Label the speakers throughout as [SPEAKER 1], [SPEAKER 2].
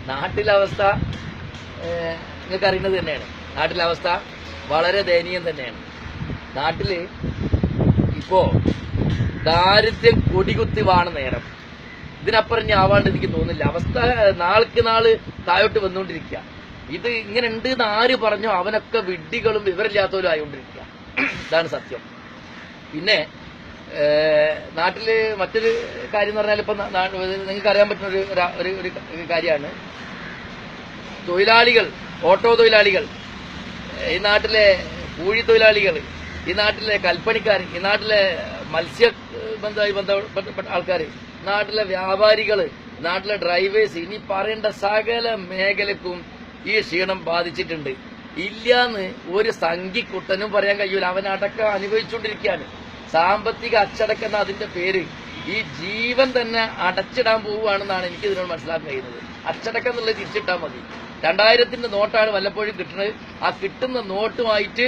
[SPEAKER 1] നാട്ടിലെ അവസ്ഥ നിങ്ങൾക്ക് അറിയുന്നത് തന്നെയാണ്. നാട്ടിലെ അവസ്ഥ വളരെ ദയനീയം തന്നെയാണ്. നാട്ടില് ഇപ്പോ ദാരിദ്ര്യം കൊടികുത്തി വാണ നേരം. ഇതിനപ്പുറം ഞാൻ ആവാണ്ട് എനിക്ക് തോന്നുന്നില്ല. അവസ്ഥ നാൾക്ക് നാള് താഴോട്ട് വന്നുകൊണ്ടിരിക്കുക. ഇത് ഇങ്ങനെ ഉണ്ട് എന്ന് ആര് പറഞ്ഞോ അവനൊക്കെ വിഡ്ഢികളും വിവരമില്ലാത്തവരും ആയിക്കൊണ്ടിരിക്കുക. ഇതാണ് സത്യം. പിന്നെ നാട്ടില് മറ്റൊരു കാര്യം എന്ന് പറഞ്ഞാൽ ഇപ്പൊ നിങ്ങൾക്ക് അറിയാൻ പറ്റുന്ന ഒരു കാര്യമാണ്. തൊഴിലാളികൾ, ഓട്ടോ തൊഴിലാളികൾ, ഈ നാട്ടിലെ കൂലി തൊഴിലാളികൾ, ഈ നാട്ടിലെ കൽപ്പണിക്കാർ, ഈ നാട്ടിലെ മത്സ്യബന്ധവുമായി ബന്ധപ്പെട്ട ആൾക്കാർ, നാട്ടിലെ വ്യാപാരികൾ, നാട്ടിലെ ഡ്രൈവേഴ്സ്, ഇനി പറയേണ്ട സകല മേഖലക്കും ഈ ക്ഷീണം ബാധിച്ചിട്ടുണ്ട്. ഇല്ലാന്ന് ഒരു സംഖ്യക്കുട്ടനും പറയാൻ കഴിയൂല. അവനടക്കം അനുഭവിച്ചുകൊണ്ടിരിക്കുകയാണ്. സാമ്പത്തിക അച്ചടക്കം എന്ന അതിന്റെ പേര് ഈ ജീവൻ തന്നെ അടച്ചിടാൻ പോവുകയാണെന്നാണ് എനിക്ക് ഇതിനോട് മനസ്സിലാക്കാൻ കഴിയുന്നത്. അച്ചടക്കം എന്നുള്ളത് തിരിച്ചിട്ടാൽ മതി. 2000-ന്റെ നോട്ടാണ് വല്ലപ്പോഴും കിട്ടുന്നത്. ആ കിട്ടുന്ന നോട്ടുമായിട്ട്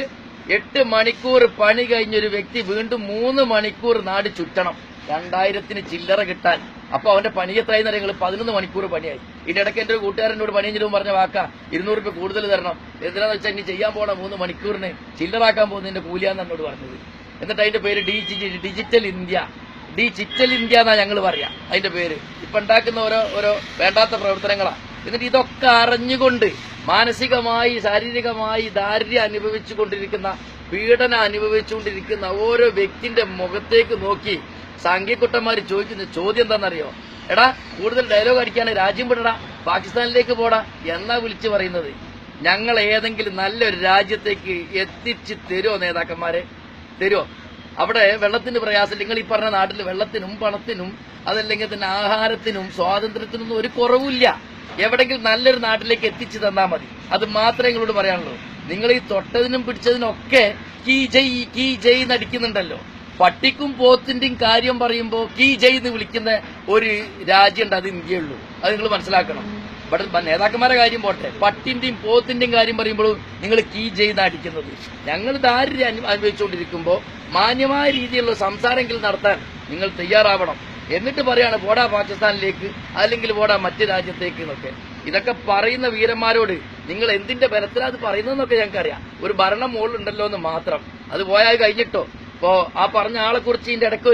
[SPEAKER 1] 8 മണിക്കൂർ പണി കഴിഞ്ഞൊരു വ്യക്തി വീണ്ടും 3 മണിക്കൂർ നാട് ചുറ്റണം 2000-ന് ചില്ലറ കിട്ടാൻ. അപ്പൊ അവന്റെ പണി എത്രയെന്ന് അറിയാം? 11 മണിക്കൂർ പണിയായി. ഇതിനിടയ്ക്ക് എന്റെ ഒരു കൂട്ടുകാരനോട് പണി കഴിഞ്ഞിട്ട് പറഞ്ഞ വാക്കാ 200 രൂപ കൂടുതൽ തരണം. എന്തിനാന്ന് വെച്ചാൽ ഇനി ചെയ്യാൻ പോണ 3 മണിക്കൂറിന് ചില്ലറാക്കാൻ പോകുന്നതിന്റെ കൂലിയാന്ന് എന്നോട് പറഞ്ഞത്. എന്നിട്ട് അതിന്റെ പേര് ഡിജിറ്റൽ ഇന്ത്യ എന്നാ ഞങ്ങൾ പറയാം അതിന്റെ പേര്. ഇപ്പൊ ഉണ്ടാക്കുന്ന ഓരോ വേണ്ടാത്ത പ്രവർത്തനങ്ങളാ. എന്നിട്ട് ഇതൊക്കെ അറിഞ്ഞുകൊണ്ട് മാനസികമായി ശാരീരികമായി ദാരിദ്ര്യം അനുഭവിച്ചുകൊണ്ടിരിക്കുന്ന, പീഡനം അനുഭവിച്ചുകൊണ്ടിരിക്കുന്ന ഓരോ വ്യക്തിന്റെ മുഖത്തേക്ക് നോക്കി സംഘിക്കുട്ടന്മാര് ചോദിക്കുന്ന ചോദ്യം എന്താണെന്നറിയോ? എടാ, കൂടുതൽ ഡയലോഗ് അടിക്കാണ്, രാജ്യം വിടടാ, പാകിസ്ഥാനിലേക്ക് പോടാ എന്നാ വിളിച്ചു പറയുന്നത്. ഞങ്ങൾ ഏതെങ്കിലും നല്ലൊരു രാജ്യത്തേക്ക് എത്തിച്ച് തരുമോ നേതാക്കന്മാരെ? തരുമോ? അവിടെ വെള്ളത്തിന് പ്രയാസം, നിങ്ങൾ ഈ പറഞ്ഞ നാട്ടിൽ വെള്ളത്തിനും പണത്തിനും അതല്ലെങ്കിൽ തന്നെ ആഹാരത്തിനും സ്വാതന്ത്ര്യത്തിനൊന്നും ഒരു കുറവില്ല. എവിടെങ്കിലും നല്ലൊരു നാട്ടിലേക്ക് എത്തിച്ചു തന്നാൽ മതി. അത് മാത്രമേ നിങ്ങളോട് പറയാനുള്ളൂ. നിങ്ങൾ ഈ തൊട്ടതിനും പിടിച്ചതിനും ഒക്കെ കീ ജയ് നടിക്കുന്നുണ്ടല്ലോ. പട്ടിക്കും പോത്തിന്റെയും കാര്യം പറയുമ്പോൾ കീ ജയ് എന്ന് വിളിക്കുന്ന ഒരു രാജ്യമുണ്ട്, അത് ഇന്ത്യയുള്ളൂ. അത് നിങ്ങൾ മനസ്സിലാക്കണം. ഇവിടെ നേതാക്കന്മാരുടെ കാര്യം പോട്ടെ, പട്ടിന്റെയും പോത്തിന്റെയും കാര്യം പറയുമ്പോഴും നിങ്ങൾ കീ ജയ് നടിക്കുന്നത്. ഞങ്ങൾ ദാരിദ്ര്യം അനുഭവിച്ചുകൊണ്ടിരിക്കുമ്പോൾ മാന്യമായ രീതിയിലുള്ള സംസാരമെങ്കിലും നടത്താൻ നിങ്ങൾ തയ്യാറാവണം. എന്നിട്ട് പറയാണ് പോടാ പാകിസ്ഥാനിലേക്ക്, അല്ലെങ്കിൽ പോടാ മറ്റു രാജ്യത്തേക്ക് എന്നൊക്കെ. ഇതൊക്കെ പറയുന്ന വീരന്മാരോട് നിങ്ങൾ എന്തിന്റെ ബലത്തിലാണ് അത് പറയുന്നതെന്നൊക്കെ ഞങ്ങൾക്കറിയാം. ഒരു ഭരണം മുകളിലുണ്ടല്ലോ എന്ന് മാത്രം. അത് പോയാൽ കഴിഞ്ഞിട്ടോ. ഇപ്പോ ആ പറഞ്ഞ ആളെ കുറിച്ച് ഇതിന്റെ ഇടയ്ക്ക്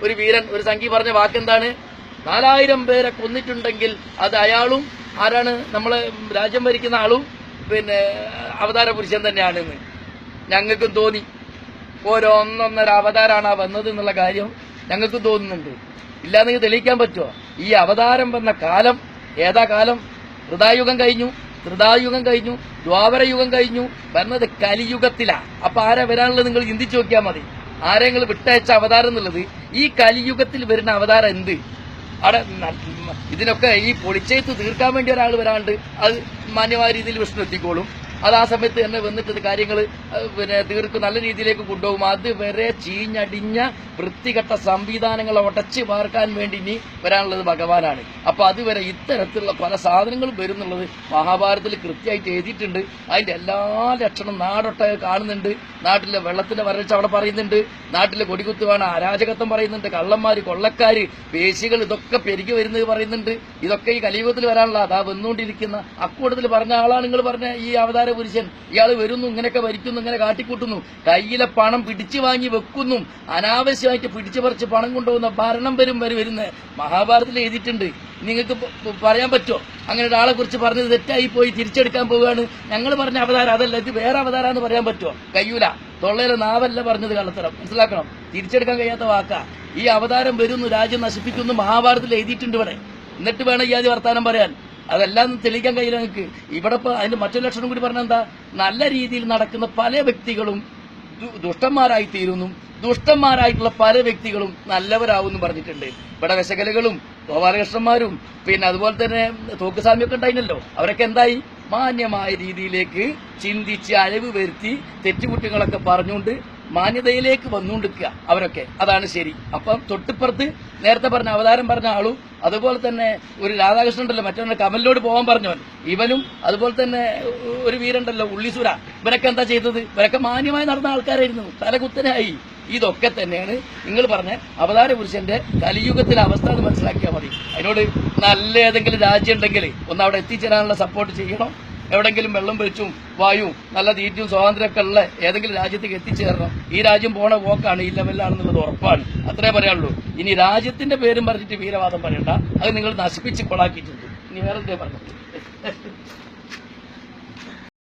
[SPEAKER 1] ഒരു വീരൻ, ഒരു സംഘി പറഞ്ഞ വാക്കെന്താണ്? 4000 പേരെ കൊന്നിട്ടുണ്ടെങ്കിൽ അത് അയാളും ആരാണ്? നമ്മളെ രാജ്യം ഭരിക്കുന്ന ആളും പിന്നെ അവതാര പുരുഷൻ തന്നെയാണെന്ന് ഞങ്ങൾക്കും തോന്നി. ഒന്നൊന്നര അവതാരമാണ് ആ വന്നത് എന്നുള്ള കാര്യം ഞങ്ങൾക്കും തോന്നുന്നുണ്ട്. ഇല്ലാന്നെങ്കിൽ തെളിയിക്കാൻ പറ്റുമോ? ഈ അവതാരം വന്ന കാലം ഏതാ കാലം? ഹൃദായുഗം കഴിഞ്ഞു, ത്രിതായുഗം കഴിഞ്ഞു, ദ്വാപരയുഗം കഴിഞ്ഞു, വരുന്നത് കലിയുഗത്തിലാ. അപ്പൊ ആരാ വരാനുള്ളത് നിങ്ങൾ ചിന്തിച്ചു നോക്കിയാൽ മതി. ആരെങ്കിലും വിട്ടയച്ച അവതാരം എന്നുള്ളത് ഈ കലിയുഗത്തിൽ വരുന്ന അവതാരം എന്ത്? അവിടെ ഇതിനൊക്കെ ഈ പൊളിച്ചെയ്ത്ത് തീർക്കാൻ വേണ്ടി ഒരാൾ വരാണ്ട് അത് മാന്യമായ രീതിയിൽ വിഷ്ണു എത്തിക്കോളും. അത് ആ സമയത്ത് തന്നെ വന്നിട്ട് കാര്യങ്ങൾ പിന്നെ തീർക്കും, നല്ല രീതിയിലേക്ക് കൊണ്ടുപോകും. അതുവരെ ചീഞ്ഞടിഞ്ഞ വൃത്തികെട്ട സംവിധാനങ്ങളെ ഉടച്ചു പാർക്കാൻ വേണ്ടി ഇനി വരാനുള്ളത് ഭഗവാനാണ്. അപ്പൊ അതുവരെ ഇത്തരത്തിലുള്ള പല സാധനങ്ങളും വരുന്നുള്ളത് മഹാഭാരതത്തിൽ കൃത്യമായിട്ട് എഴുതിയിട്ടുണ്ട്. അതിന്റെ എല്ലാ ലക്ഷണം നാടൊട്ടായി കാണുന്നുണ്ട്. നാട്ടിലെ വെള്ളത്തിന്റെ വരൾച്ച അവിടെ പറയുന്നുണ്ട്, നാട്ടിലെ കൊടികുത്തുവാണ് അരാജകത്വം പറയുന്നുണ്ട്, കള്ളന്മാര് കൊള്ളക്കാര് വേശികൾ ഇതൊക്കെ പെരുകി വരുന്നത് പറയുന്നുണ്ട്. ഇതൊക്കെ ഈ കലിയുഗത്തിൽ വരാനുള്ള അതാ വന്നുകൊണ്ടിരിക്കുന്ന അക്കൂട്ടത്തിൽ പറഞ്ഞ ആളാണ് നിങ്ങൾ പറഞ്ഞ ഈ അവതാര പുരുഷൻ. ഇയാൾ വരുന്നു, ഇങ്ങനെയൊക്കെ ഭരിക്കുന്നു, ഇങ്ങനെ കാട്ടിക്കൂട്ടുന്നു, കയ്യിലെ പണം പിടിച്ചു വാങ്ങി വെക്കുന്നു, അനാവശ്യമായിട്ട് പിടിച്ചു പറിച്ച് പണം കൊണ്ടുപോകുന്ന ഭരണം വരുന്നത് മഹാഭാരതത്തിൽ എഴുതിയിട്ടുണ്ട്. നിങ്ങൾക്ക് പറയാൻ പറ്റുമോ? അങ്ങനെ ഒരാളെ കുറിച്ച് പറഞ്ഞത് തെറ്റായി പോയി തിരിച്ചെടുക്കാൻ പോവുകയാണ്. ഞങ്ങൾ പറഞ്ഞ അവതാരം അതല്ല, ഇത് വേറെ അവതാരം എന്ന് പറയാൻ പറ്റുമോ? കഴിയൂല. തൊള്ളയിലെ നാവല്ല പറഞ്ഞത് കള്ളത്തരം, മനസ്സിലാക്കണം. തിരിച്ചെടുക്കാൻ കഴിയാത്ത വാക്കാ. ഈ അവതാരം വരുന്നു, രാജ്യം നശിപ്പിക്കുന്നു, മഹാഭാരതത്തിൽ എഴുതിയിട്ടുണ്ട് ഇവിടെ. എന്നിട്ട് വേണം ഈ ആദ്യ വർത്താനം പറയാൻ. അതെല്ലാം തെളിയിക്കാൻ കഴിയില്ല നിങ്ങൾക്ക്. ഇവിടെ ഇപ്പൊ അതിന്റെ മറ്റൊരു ലക്ഷണം കൂടി പറഞ്ഞാൽ എന്താ? നല്ല രീതിയിൽ നടക്കുന്ന പല വ്യക്തികളും ദുഷ്ടന്മാരായി തീരുന്നു, ദുഷ്ടന്മാരായിട്ടുള്ള പല വ്യക്തികളും നല്ലവരാവും പറഞ്ഞിട്ടുണ്ട്. ഇവിടെ വിശകലകളും ഗോപാലകൃഷ്ണന്മാരും പിന്നെ അതുപോലെ തന്നെ തോക്കുസ്വാമിയൊക്കെ ഉണ്ടായിരുന്നല്ലോ. അവരൊക്കെ എന്തായി? മാന്യമായ രീതിയിലേക്ക് ചിന്തിച്ച് അഴിവ് വരുത്തി തെറ്റുകുറ്റങ്ങളൊക്കെ പറഞ്ഞുകൊണ്ട് മാന്യതയിലേക്ക് വന്നുകൊണ്ടിരിക്കുക അവരൊക്കെ. അതാണ് ശരി. അപ്പം തൊട്ടിപ്പുറത്ത് നേരത്തെ പറഞ്ഞ അവതാരം പറഞ്ഞ ആളും അതുപോലെ തന്നെ ഒരു രാധാകൃഷ്ണൻ ഉണ്ടല്ലോ, മറ്റൊന്ന് കമലിനോട് പോകാൻ പറഞ്ഞവൻ, ഇവനും അതുപോലെ തന്നെ ഒരു വീരുണ്ടല്ലോ ഉള്ളിസുര, ഇവരൊക്കെ എന്താ ചെയ്തത്? ഇവരൊക്കെ മാന്യമായി നടന്ന ആൾക്കാരായിരുന്നു. തലകുത്തനായി ഇതൊക്കെ തന്നെയാണ് നിങ്ങൾ പറഞ്ഞ അവതാര പുരുഷന്റെ കലിയുഗത്തിലെ അവസ്ഥ എന്ന് മനസ്സിലാക്കിയാൽ മതി. അതിനോട് നല്ല ഏതെങ്കിലും രാജ്യം ഉണ്ടെങ്കിൽ ഒന്ന് അവിടെ എത്തിച്ചേരാനുള്ള സപ്പോർട്ട് ചെയ്യണം. എവിടെങ്കിലും വെള്ളം വെളിച്ചും വായും നല്ല തീറ്റും സ്വാതന്ത്ര്യമൊക്കെ ഉള്ള ഏതെങ്കിലും രാജ്യത്തേക്ക് എത്തിച്ചേരണം. ഈ രാജ്യം പോണ പോക്കാണ്, ഈ ലെവലിലാണെന്നുള്ളത് ഉറപ്പാണ്. അത്രേ പറയാനുള്ളൂ. ഇനി രാജ്യത്തിന്റെ പേരും പറഞ്ഞിട്ട് വീരവാദം പറയണ്ട, അത് നിങ്ങൾ നശിപ്പിച്ച് കൊളാക്കിയിട്ടുണ്ട്. ഇനി വേറെ എന്തേ പറഞ്ഞു.